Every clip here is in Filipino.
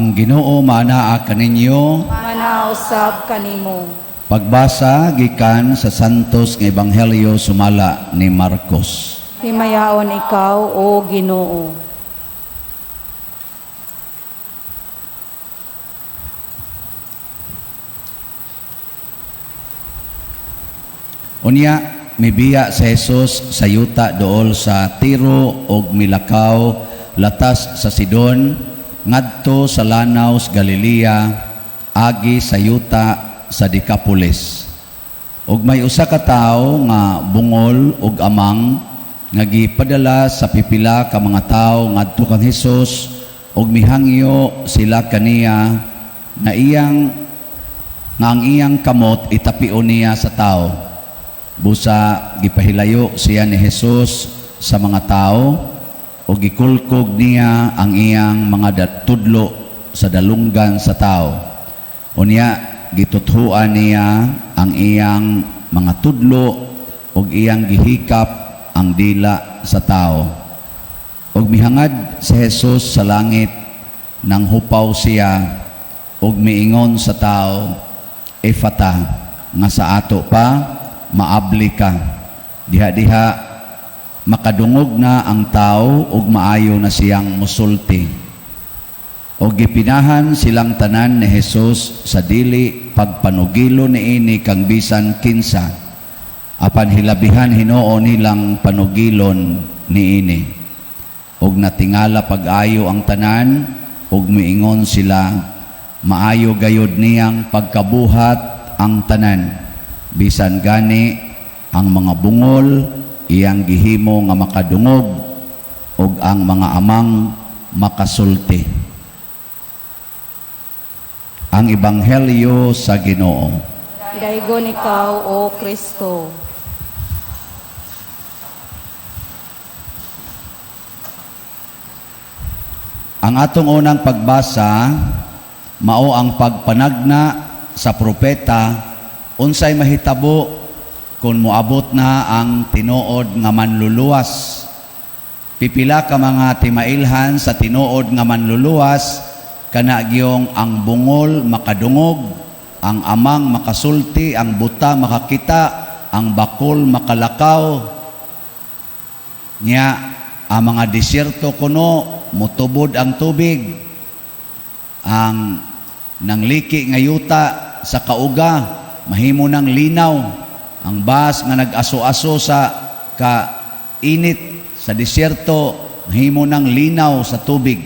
Ang Ginoo manaa kaninyo. Manausab kanimo. Pagbasa gikan sa Santos nga Ebanghelyo sumala ni Marcos. Himayaon ikaw, O Ginoo. Unya, mibiya sa Jesus sa yuta dool sa Tiro og milakaw latas sa Sidon ngadto sa lanaw sa Galilea agi sa yuta sa Decapolis. Og may usa ka tawo nga bungol og amang nga gipadala sa pipila ka mga tawo ngadto kang Hesus og mihangyo sila kaniya na ang iyang kamot itapion niya sa tawo. Busa gipahilayo siya ni Jesus sa mga tao o gikulkog niya ang iyang mga tudlo sa dalunggan sa tao. Unya gituthuan niya ang iyang mga tudlo o iyang gihikap ang dila sa tao. Og mihangad si Jesus sa langit nang hupaw siya og miingon sa tao, Efata, nga sa ato pa maabli ka. Diha-diha makadungog na ang tao ug maayo na siyang musulti. O gipinahan silang tanan ni Jesus sa dili pagpanugilo niini kang bisan kinsa. Apan hilabihan Hinoo nilang panugilon niini. Og natingala pag-ayo ang tanan ug miingon sila, maayo gayud niyang pagkabuhat ang tanan. Bisan gani ang mga bungol iyang gihimo nga makadungog ug ang mga amang makasulti. Ang Ebanghelyo sa Ginoo. Daygon ikaw, O Kristo. Ang atong unang pagbasa mao ang pagpanagna sa propeta unsay mahitabo kung moabot na ang tinuod nga manluluwas. Pipila ka mga timailhan sa tinuod nga manluluwas, kanagyong ang bungol makadungog, ang amang makasulti, ang buta makakita, ang bakol makalakaw. Nya, ang mga disyerto kuno, mutubod ang tubig, ang nangliki nga yuta sa kauga, mahimo ng linaw, ang bas nga nag-aso-aso sa kainit sa disyerto, mahimo ng linaw sa tubig.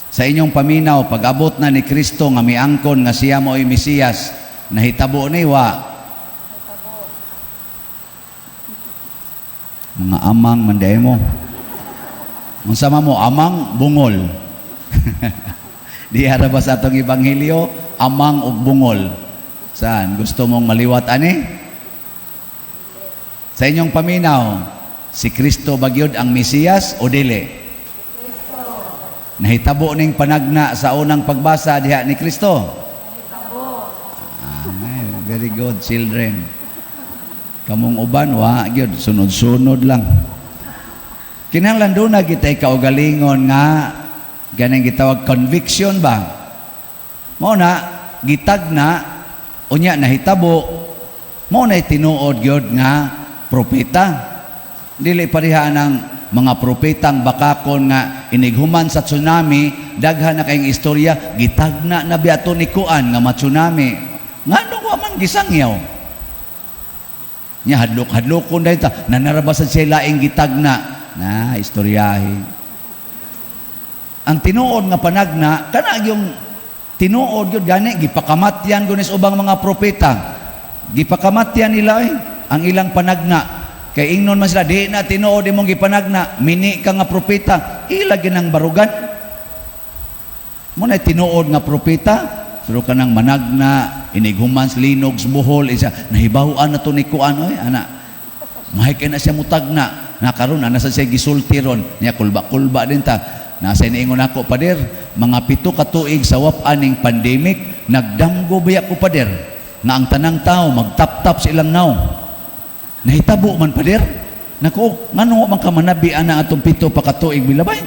Sa inyong paminaw, pag-abot na ni Kristo nga miangkon nga siya mo'y Mesiyas, nahitabo ni wa mga amang manday mo. Unsa mo amang bungol. Di ara ba sa atong ebanghelyo amang ug bungol? Saan? Gusto mong maliwat ani? Sa inyong paminaw, si Kristo ba gyud ang Mesiyas o dili? Kristo. Nahitabo ning panagna sa unang pagbasa diha ni Kristo? Nahitabo. Very good, children. Kamong uban, wa gyud sunod-sunod lang. Kinahanglan do na kita kaugalingon nga ganang gitawag conviction ba? Mao na gitagna unya nahitabo mo na tinuod gyud nga propeta. Dili pariha ng mga propetang bakakon nga inighuman sa tsunami, daghan na kayong istorya, gitagna na biato ni kuan nga ma-tsunami. Ngano wa man gisangyaw? Nya hadlok-hadlokon dahil ta, nanarabasan siya laing gitagna. Na, istoryahin. Ang tinuod nga panagna, kana yung tinuod yun, gani, gipakamatyan gunis ubang mga propeta. Gipakamatyan nila ang ilang panagna. Kay ingnon man sila, di na tinuod imong gipanagna, mini ka nga propeta, ilagin ang barugan. Muna tinuod nga propeta, pero ka nang managna, inighuman linog, buhol, isa, nahibahuan na to ni kuan, oy, anak. Mahikay na siya mutagna. Nakaroon, nasa siya gisulti ron. Niya, kulba-kulba din ta. Nasa iniingon ako, pader, mga 7 ka tuig sa wapaning pandemic, nagdamgo baya ko, pader, nga ang tanang tao, magtap-tap silang naw. Nahitabo man, pader. Naku, ngano man ka manabian na atong 7 pa ka tuig bilabay?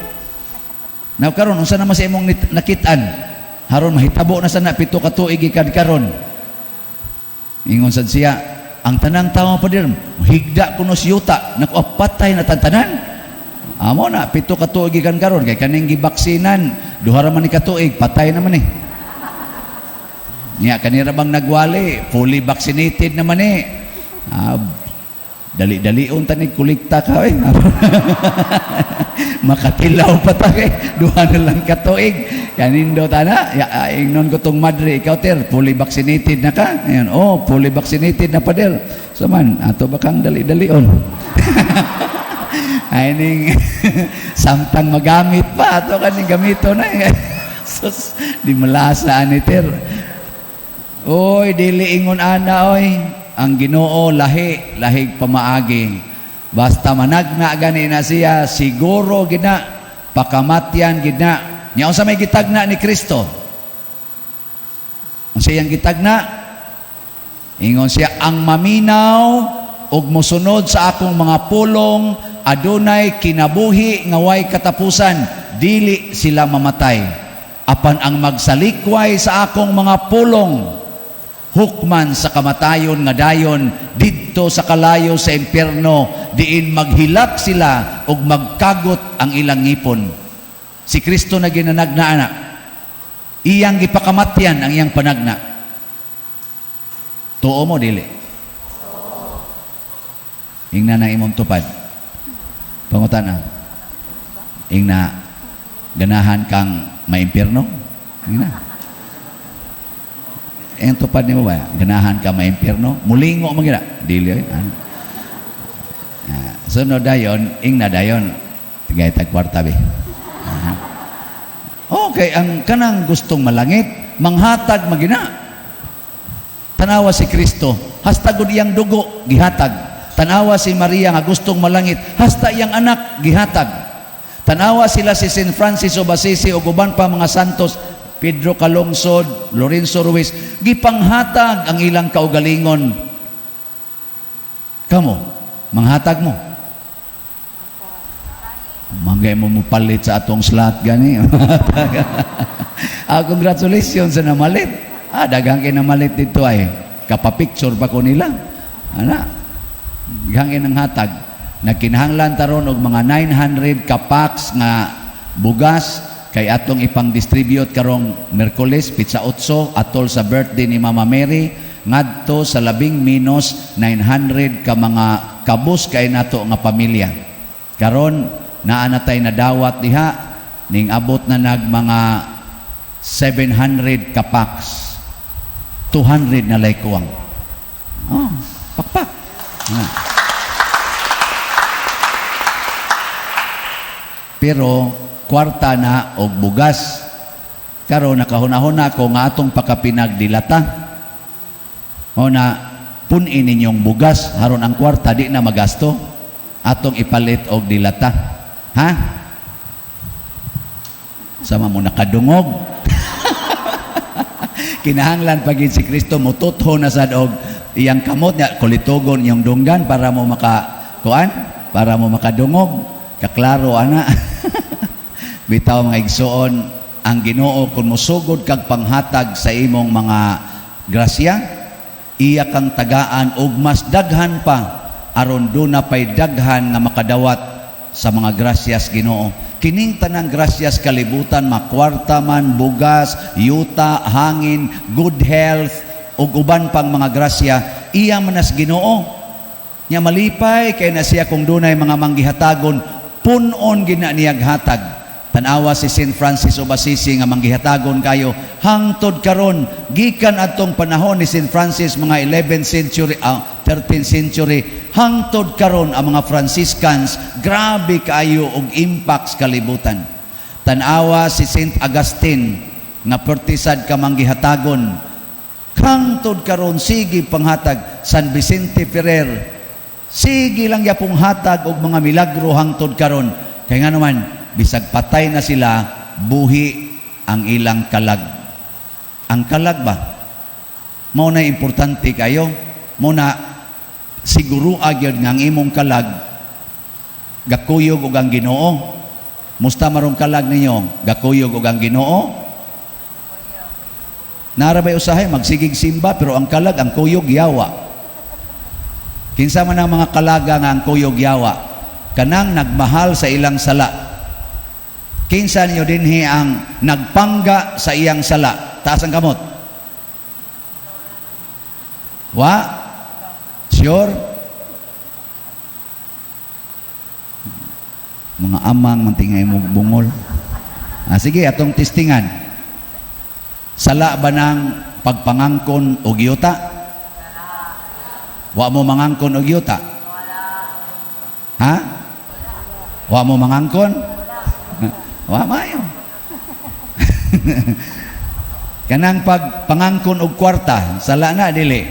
Now karon unsa naman sa imong nakitaan? Haron mahitabo na sana 7 ka tuig gikan karon. Ingon sad siya, ang tanang tawo pa dir, higda kuno si yuta, naku patay na tantanan. Amo na 7 ka tuig gikan karon kay kaning gibaksinan, duha ra man ni ka tuig, patay naman eh. Nya kanira bang nagwali, fully vaccinated naman eh. Dali-dalion tanig kulikta ka eh. Makatilaw pa ta kay duha na lang ka tuig. Kanindo tana, ingnon ko tong madre, ikaw ter, fully vaccinated na ka. Ayan, oh, fully vaccinated na pa der. So man, ato ba kang dali-dalion? Ay ning samtang magamit pa ato kaning gamito na. Sus, di malasa ani ter. Oy, dili ingon ana oy. Ang Ginoo lahig pamaagi. Basta managna gani na siya, siguro gina pakamatyan gina. Nya unsa may gitagna ni Kristo? Unsa yang gitagna? Ingon siya, ang maminaw ug mosunod sa akong mga pulong adunay kinabuhi nga way katapusan, dili sila mamatay. Apan ang magsalikway sa akong mga pulong hukman sa kamatayon nga dayon didto sa kalayo sa impyerno, diin maghilak sila ug magkagot ang ilang ngipon. Si Kristo na ginanagna ana, iyang gipakamatyan ang iyang panagna. Tuo mo dili? Ingna na imong tupad. Pangutana. Ingna ganahan kang maimpyerno? Ingna. Ang tupad ni mo ba? Ganahan ka maimpyerno? Mulingo mo gina? Dili. Sunod dayon, ingna dayon. Tigay tagkwarta be. Okay, ang kanang gustong malangit, manghatag magina. Tanawa si Kristo, hasta gud iyang dugo, gihatag. Tanawa si Maria nga gustong malangit, hasta iyang anak, gihatag. Tanawa sila si St. Francis of Assisi o guban pa mga santos, Pedro Calungsod, Lorenzo Ruiz, gipanghatag ang ilang kaugalingon. Kamo, manghatag mo. Manggay mo palit sa atong slot gani. Congratulations sa namalit. Dagang kinamalit dito ay. Kapapicture pa ko nila. Ana, gangin ang hatag. Nagkinahanglan taron og mga 900 ka packs nga bugas kay atong ipang-distribute karong Merkules, Pizza 8, atol sa birthday ni Mama Mary, ngadto sa labing minus 900 ka mga kabus kay nato nga pamilya. Karon naa na tay nadawat diha ning abot na nag mga 700 ka packs. 200 na laykuwang. Oh, pakpak. Pero kwarta na og bugas. Karon nakahuna-huna ko nga atong pakapinagdilata. O na punin ninyong bugas haron ang kwarta di na magasto. Atong ipalit og dilata. Ha? Sama mo nakadungog. Kinahanglan pagin si Kristo mututho na sad og iyang kamot niya kulitugon iyang dunggan para mo para mo makadungog. Kaklaro ana. Bitaw mga igsoon, ang Ginoo kung musugod kag panghatag sa imong mga grasya, iya kang tagaan og mas daghan pa aron do na pay daghan nga makadawat sa mga grasyas Ginoo. Kining tanang grasyas kalibutan, makwarta man, bugas, yuta, hangin, good health ug uban pang mga grasya, iya manas Ginoo. Nya malipay kay na siya kung dunay mga manggihatagon, punon gina niyag hatag. Tanawa si St. Francis of Assisi nga manggihatagon kayo hangtod karon gikan atong panahon ni St. Francis mga 11th century 13th century hangtod karon ang mga Franciscans grabe kayo og impact sa kalibutan. Tanawa si St. Augustine nga pertisad ka manggihatagon hangtod karon sige panghatag. San Vicente Ferrer sige lang yapong hatag og mga milagro hangtod karon kay nga naman bisag patay na sila, buhi ang ilang kalag. Ang kalag ba? Mao na importante kayo. Mao na siguro agyod nga ang imong kalag gakuyog og ang Ginoo. Musta marong kalag ninyo? Gakuyog og ang Ginoo? Narabay usahay magsigig simba pero ang kalag ang kuyog yawa. Kinsa man ang mga kalaga nga ang kuyog yawa? Kanang nagmahal sa ilang sala. Kinsa niyo dinhi ang nagpangga sa iyang sala? Taas ang kamot. Wa? Sure? Mga amang mantingay mo bungol. Sige, atong testingan. Sala ba ng pagpangangkon o giyuta? Wa mo mangangkon o giyuta? Ha? Wa mo mangangkon? Wa mayo. Kanang pagpangangkon og kwarta, sala na dili.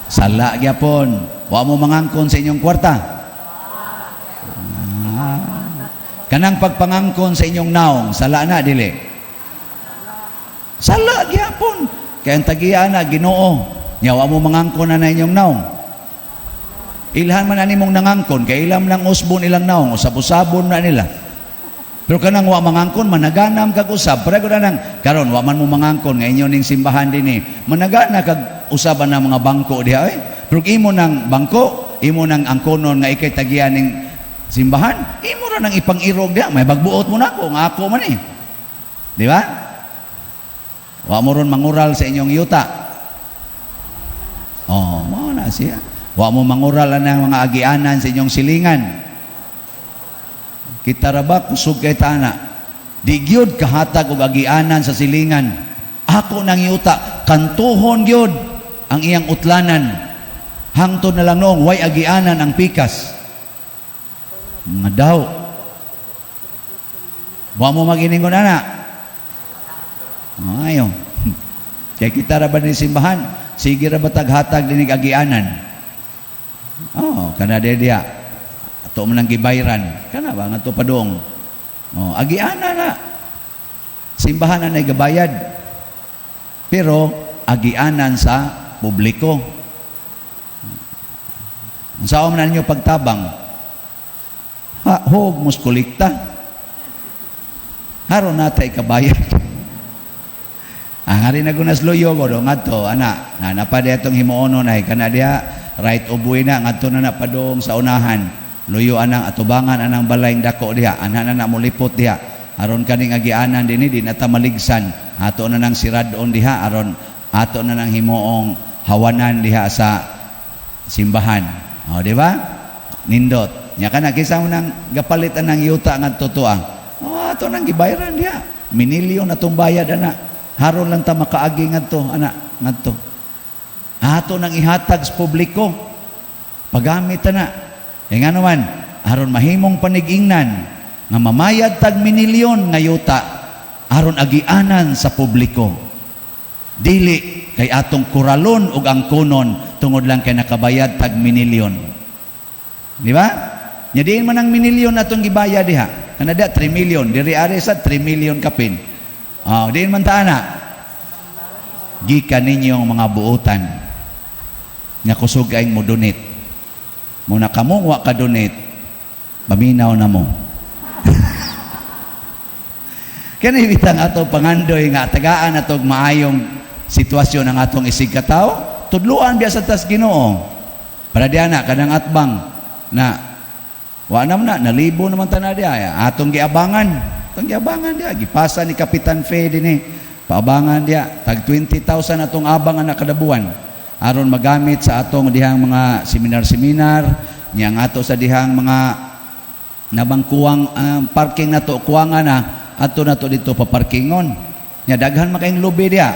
Sala gyapon. Wa mo mangangkon sa inyong kwarta. Kanang pagpangangkon sa inyong naong, sala na dili. Sala gyapon. Kaya ang tagiya na Ginoo. Nya wa mo mangangkon na inyong naong. Ilhan man ani mong nangangkon kay ilam lang usbon ilang naong, usab-usabon na nila. Pero kanang wa mangangkon managanam kag usab. Pero nang karon wa man mo mangangkon nga inyo ning simbahan dinhi. Managana kag usaban na mga bangko diha Pero imo nang bangko, imo nang angkonon nga ikay tagiya ning simbahan, imo ra nang ipang-irog diha. May bagbuot mo nako nga ako man eh. Di ba? Wa mo ron mangural sa inyong yuta. Oh, mao na siya. Wa mo mangural ang mga agianan sa inyong silingan. Kita ra ba kusog kay tana? Di gyud kahatag og agianan sa silingan. Ako nang yuta, kantuhon gyud ang iyang utlanan. Hangtod na lang noong way agianan ang pikas. Nga daw. Wa mo maginingon ana. Ayo. Kaya kita ra ba ni simbahan? Sige ra ba taghatag dinig agianan? Oh, kana dia. Ato man ang gibayran. Kana ba nga to padong? Oh, agianan na. Simbahan na nagabayad. Pero agianan sa publiko. Unsa man ninyo pagtabang? Hog muskulikta. Haron natay kabayad. Ang hari na gunas loyo ko do ngadto ana napadi atong himuonon ay kana diha right of way na ngadto na napadong sa unahan luyo anang atubangan anang balayng dako diha ana na mulipot diha aron kaning agianan dinhi di nata maligsan ato na nang siradon diha aron ato na nang himuong hawanan diha sa simbahan. Di ba? Nindot. Nya kana kinsa mo nang gapalitan ng yuta ngadto tuang. Ato nang gibayaran diha. Minilyon atong bayad ana. Haron lang ta makaagi ngadto ana ngadto. Ato nang ihatag sa publiko. Pagamit na. Kaya nga naman, aron mahimong panigingnan nga mamayad tag minilyon nga yuta aron agianan sa publiko. Dili kay atong kuralon ug angkonon tungod lang kay nakabayad tag minilyon. Di ba? Nya diin man ang minilyon atong gibayad diha. Kana da 3 million, diri ari sa 3 million kapin. Diin man ta ana. Gikan ninyong mga buotan nga kusog kaayong mo donate. Muna kamong wa ka donate, maminaw na mo. Kani bitang ato pangandoy nga tagaan atong maayong sitwasyon ang atong isig kataw, tudluan biya sa tas Ginoo. Para diha na kanang atbang na wa na nalibo naman ta na diha. Atong giabangan diha gipasa ni Kapitan Fe dinhi. Paabangan diha tag 20,000 atong abang ana kada buwan aron magamit sa atong dihang mga seminar nyang ato sa dihang mga nabangkuwang parking nato kuwangan na ato nato dito paparkingon nya daghan makaing lobby diha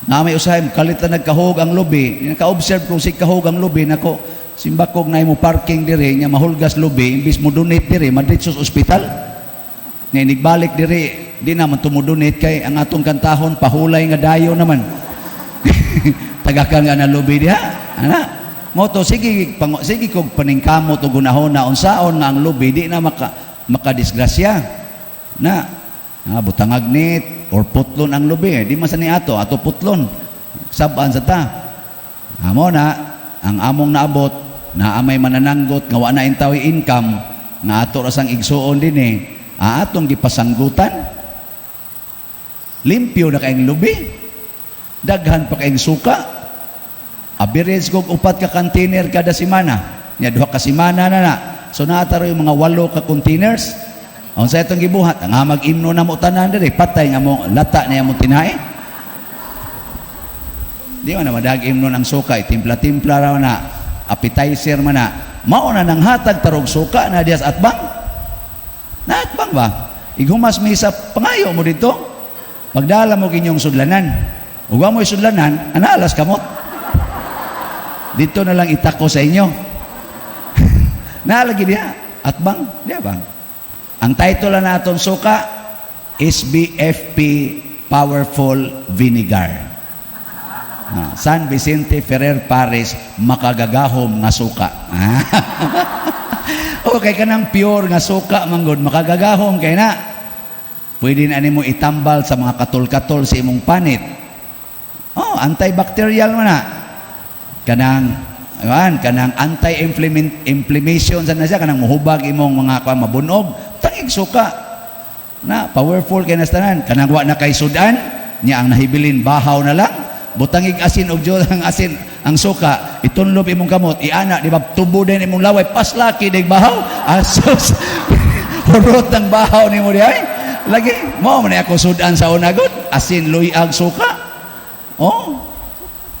na may usahay kalit na nagkahog ang lobby naka-observe kung si kahog ang lobby nako simbakog na mo parking dire nya mahulgas lobby imbis mo donate dire madritsos ospital nya nigbalik dire di naman tumudonate kay ang atong kantahon pahulay nga dayo naman tagakan nga na lobby diha ana mo to sige kog paningkamot o gunahon na unsaon nga ang lobby di na makadisgrasya na butangag nit or putlon ang lobby di man sa ni ato putlon saban sa ta amo na ang among naabot na amay manananggot nga wa na intawi income nga ato rasang igsuon din atong gipasanggutan. Limpyo na kaing lubi. Daghan pa kaing suka. Average kog 4 ka container kada semana. Nya 2 ka semana na. So naataro yung mga 8 ka containers. Ang sa itong gibuhat, nga mag-imno na mo tanan diri, patay nga mo lata niya mo tinae. Di man na madag imno ng suka, timpla-timpla raw na, appetizer man na. Mao na nang hatag tarog suka na dias atbang. Na atbang ba? Igumas mi sa pangayo mo dito. Pagdala mo kinyong sudlanan. Ug wa mo sudlanan, analas kamot. Dito na lang itako sa inyo. Nalagi diha atbang, di ba? Ang title na naton suka, SBFP Powerful Vinegar. San Vicente Ferrer Paris, makagagahom nga suka. Okay ka ng pure nga suka, manggod, makagagahom kay na. Pwede na mo itambal sa mga katol-katol sa imong panit. Antibacterial man na. Kanang anti-inflammation sa na siya, kanang muhubag imong mga mabunog, tangig suka. Na, powerful kay nastanan. Kanang wa na kay sudan, niya ang nahibilin, bahaw na lang. Butangig asin og Diyos ang asin ang suka, itunlob imong kamot, iana, di ba, tubo din imong laway, paslaki dig bahaw, asos, hurot ng bahaw ni mo di ay. Lagi, mo man ako sudan sa unagod, asin, luyag, suka.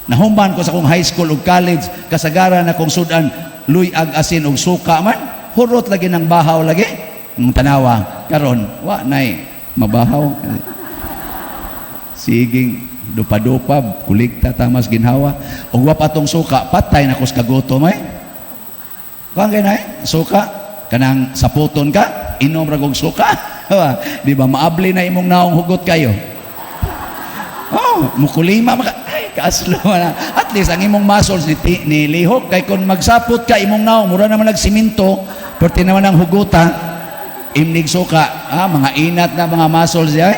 Nahumban ko sa kong high school ug college, kasagaran na kong sudan, luyag, asin ug suka man, hurot lagi ng bahaw lagi. Ng tanawa, karon, wa nay, mabahaw. Siging, dupa-dupa, kuligta, tamas, ginhawa. Ug wa patong suka, patay na kus kagutom ay. Kuan kay na suka, kanang saputon ka, inom ra kog suka. Di ba maabli na imong naong hugot kayo? Mukulima maka, ay kaaslo na. At least ang imong muscles ni lihok kay kun magsapot ka imong naong, mura naman nagsiminto, perti naman ang hugutan, imnig suka, mga inat na mga muscles ay.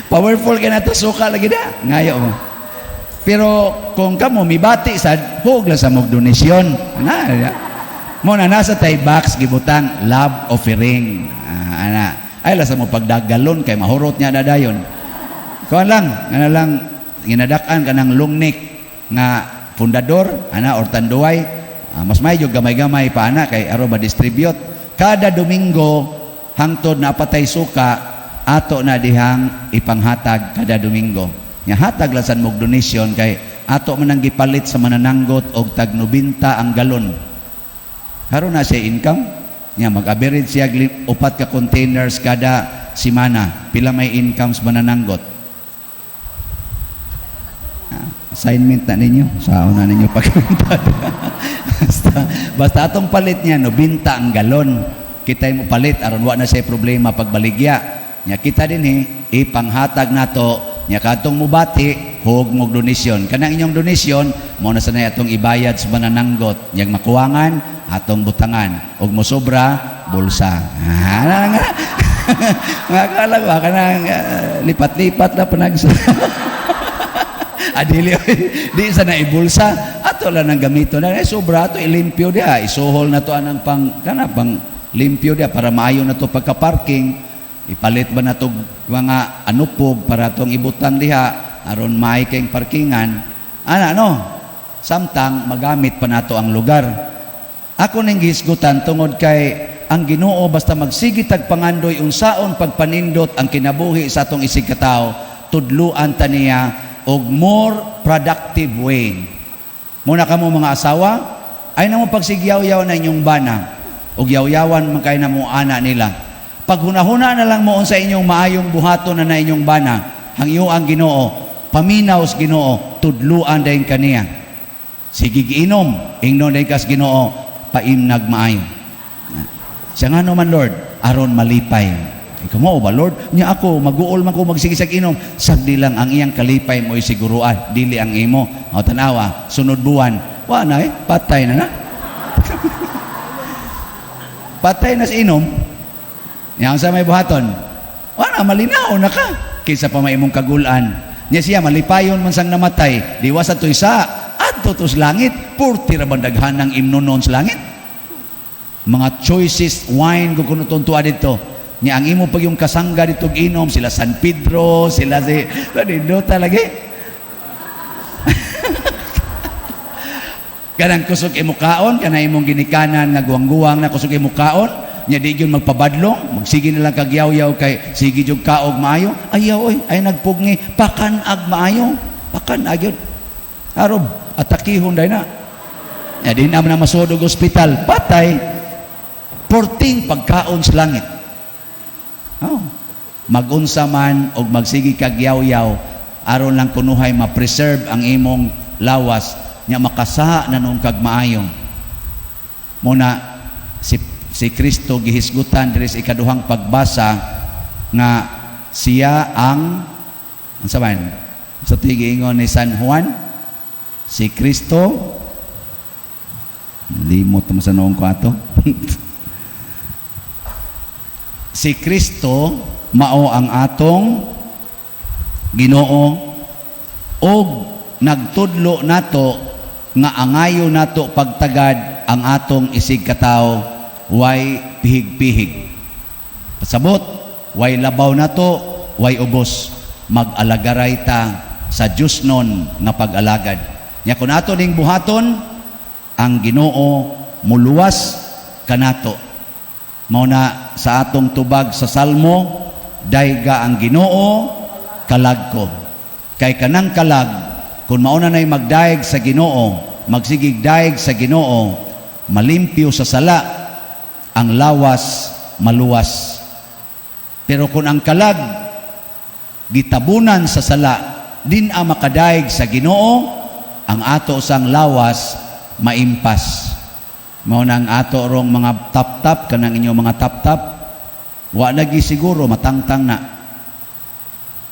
Powerful ka na ito, suka lagi na. Ngayo mo. Pero kung kamo mibati sad, huwag lang sa mong donasyon. Muna nasa tay box, gibutang love offering. Ay lang sa mo pagdagalon, kay mahurot niya na dayon. Kuhan lang, ginadakan ka ng lungnik nga fundador, or tanduay, mas may yung gamay-gamay pa kay aro ba distribute. Kada Domingo, hangtod na patay suka, ato na dihang ipanghatag kada Domingo. Nya hatag lasan mog donation kay ato man ang gipalit sa manananggot og tag 90 ang galon. Karon na siya income. Nya mag-average siya 4 ka containers kada semana. Pila may income sa manananggot? Assignment na ninyo. Sao na ninyo pagkuntad. basta atong palit niya 90 ang galon. Kitay mo palit aron wa na siya problema pagbaligya. Nya kita din ipanghatag nato nya kadtong mubati hug mo donasyon. Kanang inyong donasyon mo na sanay atong ibayad sa manananggot, nyag makuwangan atong butangan ug mo sobra bulsa. Makakala ba kanang lipat-lipat na panagsa. Adili di sa na ibulsa ato lang nang gamito na sobra ato ilimpyo dia, isuhol na to anang pang limpyo dia para maayo na to pagka-parking. Ipalit ba na ito mga anupog para itong ibutang diha aron may kayong parkingan samtang magamit pa nato ang lugar. Ako ning gisgutan tungod kay ang Ginoo basta magsigit tag pangandoy unsaon pagpanindot ang kinabuhi sa atong isig katao, tudluan ta niya og more productive way. Muna kamo mga asawa, ay namo pagsigyaw-yaw na inyong bana og yaw-yawan man kay namo ana nila. Pag hunahuna na lang mo sa inyong maayong buhaton na inyong bana, ang iyo ang Ginoo, paminaw sa Ginoo, tudluan dayon kaniya. Sige giinom, ingnon dayon kas Ginoo, paimnag maayo. Siya nga naman, Lord, aron malipay. Ikaw mo ba, Lord? Nya ako, mag-uol man ko magsigisag inom, sagdi lang ang iyang kalipay mo isiguruan, dili ang imo. O tanawa, sunod buwan, wala patay na na. Patay na sa inom, yang sa may buhaton, wala, malinaw na ka. Kaysa pa may imong kagulan. Niya siya, malipayon man sang namatay, diwa sa tuysa, at tutos langit, purti ra bandaghan ng imnonon sa langit. mga choicest wine kung kuno tuntua dito. Nya ang imo pag yung kasangga dito inom sila San Pedro, sila si ano talaga. Kanang kusog imo kaon, kana imong ginikanan nga guwang-guwang na kusog imo kaon, nya di gyud magpabadlong, magsige na lang kag yaw-yaw kay sige jud kaog maayo. Ayaw oy, ay nagpugni pakanag maayo. Pakanag yun. Arob, atakihon day na. Ya di na man masudog ospital, patay. Porting pagkaon sa langit. Oh. Magunsa man og magsige kag yaw-yaw aron lang kunuhay ma-preserve ang imong lawas nya makasaha na noon kag maayo. Muna si Kristo gihisgutan diri sa ikaduhang pagbasa nga siya ang saban sa tigingon ni San Juan, si Kristo limot mo sa noong ko ato. Si Kristo mao ang atong Ginoo og nagtudlo nato nga angayo nato pagtagad ang atong isig katawo way pihig-pihig. Pasabot, way labaw nato, way ubos. Mag-alagaray ta sa Diyos nun nga pag-alagad. Nya kung ato ning buhaton, ang Ginoo muluwas kanato. Mao na sa atong tubag sa Salmo, dayga ang Ginoo kalag ko. Kay kanang kalag kung mauna na'y magdaig sa Ginoo, magsigig daig sa Ginoo, malimpyo sa sala, ang lawas maluwas. Pero kung ang kalag gitabunan sa sala, din ang makadaig sa Ginoo, ang ato sang lawas maimpas. Mao nang ato rong mga tap-tap, kanang inyo mga tap-tap, wa lagi siguro matangtang na.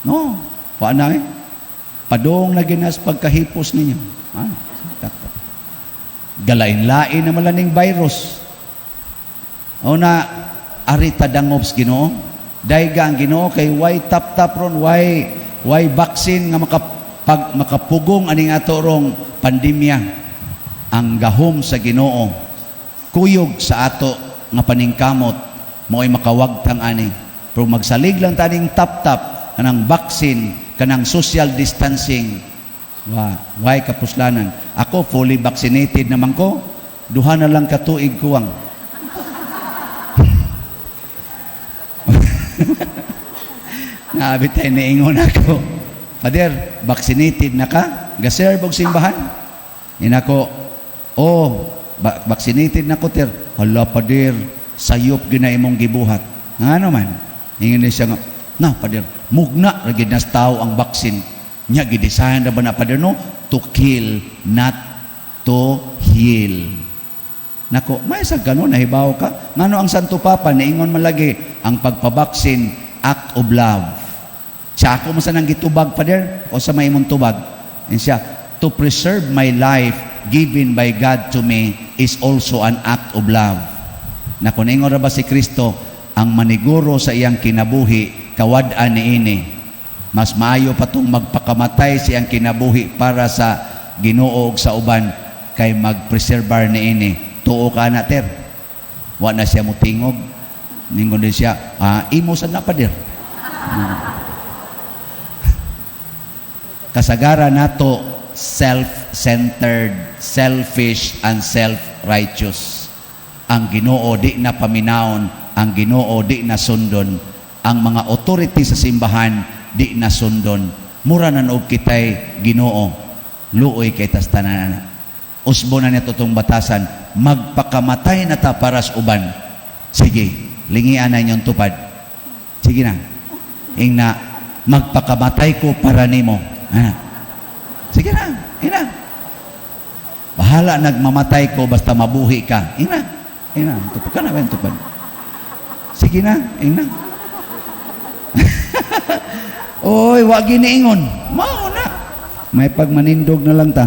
No, wa na eh. Padong na ginas pagkahipos ninyo. Galain-lain na malaning virus. O na, arita dangops Ginoo. Dayga ang Ginoo kay why tap-tap ron, why vaccine nga makapugong aning ato rong pandemya. Ang gahom sa Ginoo, kuyog sa ato nga paningkamot, mo'y makawagtang ani. Pero magsalig lang taning tap-tap, kanang vaccine, kanang social distancing. Why kapuslanan? Ako fully vaccinated naman ko. Duha na lang katuig kuwang. Naabitay niingon ako. Father, vaccinated na ka? Gaserve og simbahan? Inako, vaccinated na ko, ter. Hala, Father, sayop gina imong gibuhat. Nga naman. Ingin siya nga, na, Pader, mugna, ragid nas tao ang vaksin. Nya, gidesign na ba na, Pader, no? To kill, not to heal. Nako, may sa gano'n, nahibaw ka. Ngano ang Santo Papa, naingon malagi, ang pagpabaksin, act of love. Siya ako masanang gitubag, Pader, o sa may imong tubag. And siya, to preserve my life given by God to me is also an act of love. Nako, naingon ra ba si Kristo, ang maniguro sa iyang kinabuhi, kawad-an niini. Mas maayo pa itong magpakamatay siyang kinabuhi para sa Ginoo ug sa uban kay magpreserbar niini. Tuo ka na, ter. Wa na siya mutingog. Ningon din siya, imo sa napadir. Kasagaran nato self-centered, selfish, and self-righteous. Ang Ginoo di na paminawon, ang Ginoo di na sundon, ang mga authority sa simbahan di na sundon. Mura na og kitay Ginoo, luoy kay tas tanan. Usbo na nito tong batasan, magpakamatay na ta para sa uban. Sige, lingian na inyong tupad. Sige na. Ingna, magpakamatay ko para nimo. Sige na, ina. Bahala nagmamatay ko basta mabuhi ka. Ina, tupad ka na ba yung tupad? Sige na, ina. Oy, wag giniingon. Mao na. May pagmanindog na lang ta.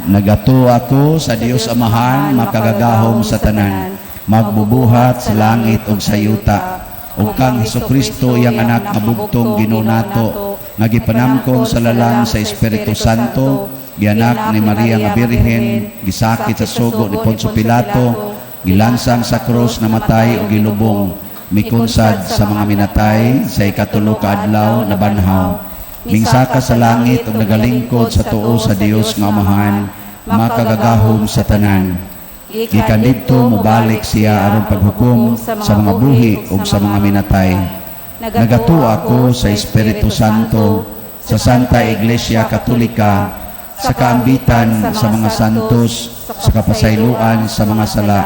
Nagato ako sa Dios Amahan, makagagahom sa tanan, magbubuhat sa langit ug sa yuta. Ug kang Hesukristo iyang anak nga bugtong Ginoo nato, nga gipanamkon sa lalang sa Espiritu Santo, gianak ni Maria nga Birhen, gisakit sa sugo ni Poncio Pilato, gilansang sa krus namatay ug gilubong, mikunsad sa mga minatay sa ikatulo ka adlaw nabanhaw, mingsaka sa langit ug nagalingkod sa tuo sa Dios nga Amahan, makagagahom sa tanan. Gikan didto mobalik siya aron paghukom sa mga buhi ug sa mga minatay. Nagatuo ako sa Espiritu Santo, sa Santa Iglesia Katolika, sa kaambitan sa mga santos, sa kapasayloan sa mga sala,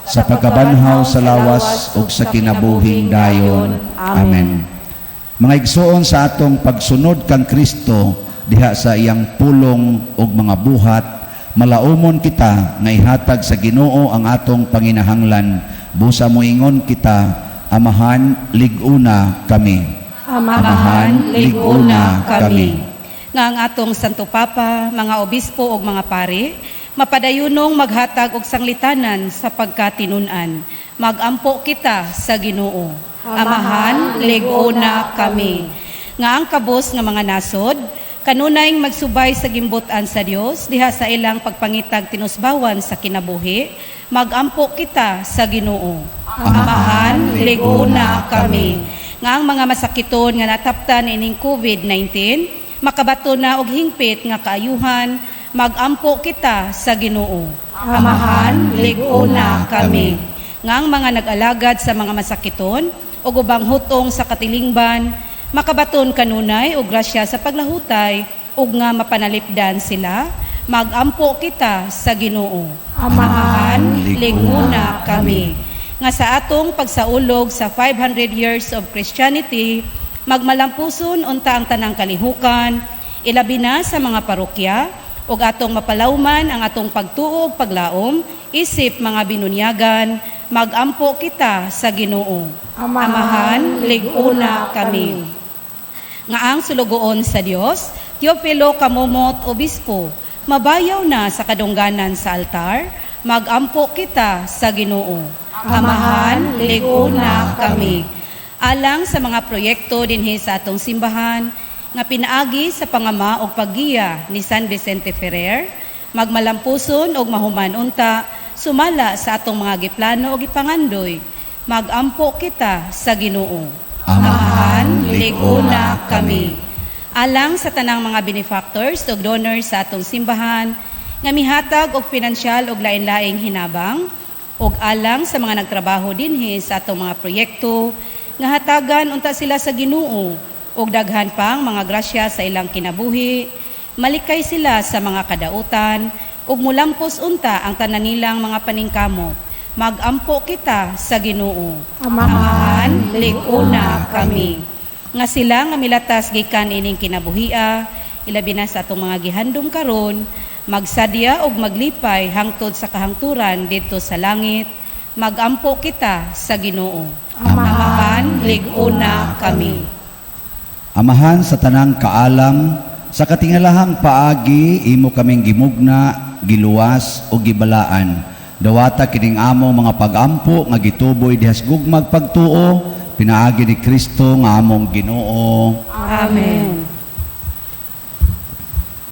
sa pagkabanhaw sa lawas ug sa kinabuhing dayon. Amen. Mga igsoon sa atong pagsunod kang Kristo diha sa iyang pulong ug mga buhat, malaumon kita nga ihatag sa Ginoo ang atong panginahanglan. Busa moingon kita, Amahan, liguna kami. Amahan, liguna kami. Nga ang atong Santo Papa, mga obispo ug mga pari, mapadayunong maghatag og sanglitanan sa pagkatinunan. Magampo kita sa Ginoo. Amahan, liguna kami. Nga ang kabos nga mga nasod, kanunayng magsubay sa gimbutan sa Dios diha sa ilang pagpangitag tinusbawan sa kinabuhi, magampo kita sa Ginoo. Amahan, liguna kami. Nga ang mga masakiton nga nataptan ining COVID-19, makabato na og hingpit nga kaayuhan, magampo kita sa Ginoo. Amahan, liguna kami. Nga ang mga nag-alagad sa mga masakiton ug ubang hutong sa katilingban, makabaton kanunay og grasya sa paglahutay ug nga mapanalipdan sila, magampo kita sa Ginoo. Amahan, liguna kami. Nga sa atong pagsaulog sa 500 years of Christianity, magmalampuson unta ang tanang kalihukan, ilabi na sa mga parokya, ug atong mapalawman ang atong pagtuo ug paglaom, isip mga binunyagan, magampo kita sa Ginoo. Amahan, liguna kami. Nga ang sulugoon sa Dios, Teofilo Kamumot, Obispo, mabayaw na sa kadungganan sa altar, magampo kita sa Ginoo. Amahan, liguna kami. Alang sa mga proyekto dinhi sa atong simbahan, nga pinaagi sa pangama o paggiya ni San Vicente Ferrer, magmalampuson og mahuman unta, sumala sa atong mga giplano o gipangandoy, magampo kita sa Ginoo. Amahan, liguna kami. Alang sa tanang mga benefactors o donors sa atong simbahan, nga mihatag og pinansyal og lain-laing hinabang, og alang sa mga nagtrabaho dinhi sa atong mga proyekto, nga hatagan unta sila sa Ginoo, og daghan pang mga grasya sa ilang kinabuhi, malikay sila sa mga kadautan, ug mulampos unta ang tanan nilang mga paningkamot, magampo kita sa Ginoo. Amahan, liguna kami. Nga sila nga milatas gikan ining kinabuhia, ilabi na sa atong mga gihandom karon, magsadya og maglipay hangtod sa kahangturan dito sa langit, magampo kita sa Ginoo. Amahan, liguna kami. Amahan sa tanang kaalam, sa katingalahang paagi, imo kaming gimugna, giluwas o gibalaan. Dawata kining amo mga pagampo nga gituboy dihas gugmag pagtuo, pinaagi ni Kristo nga among Ginoo. Amen.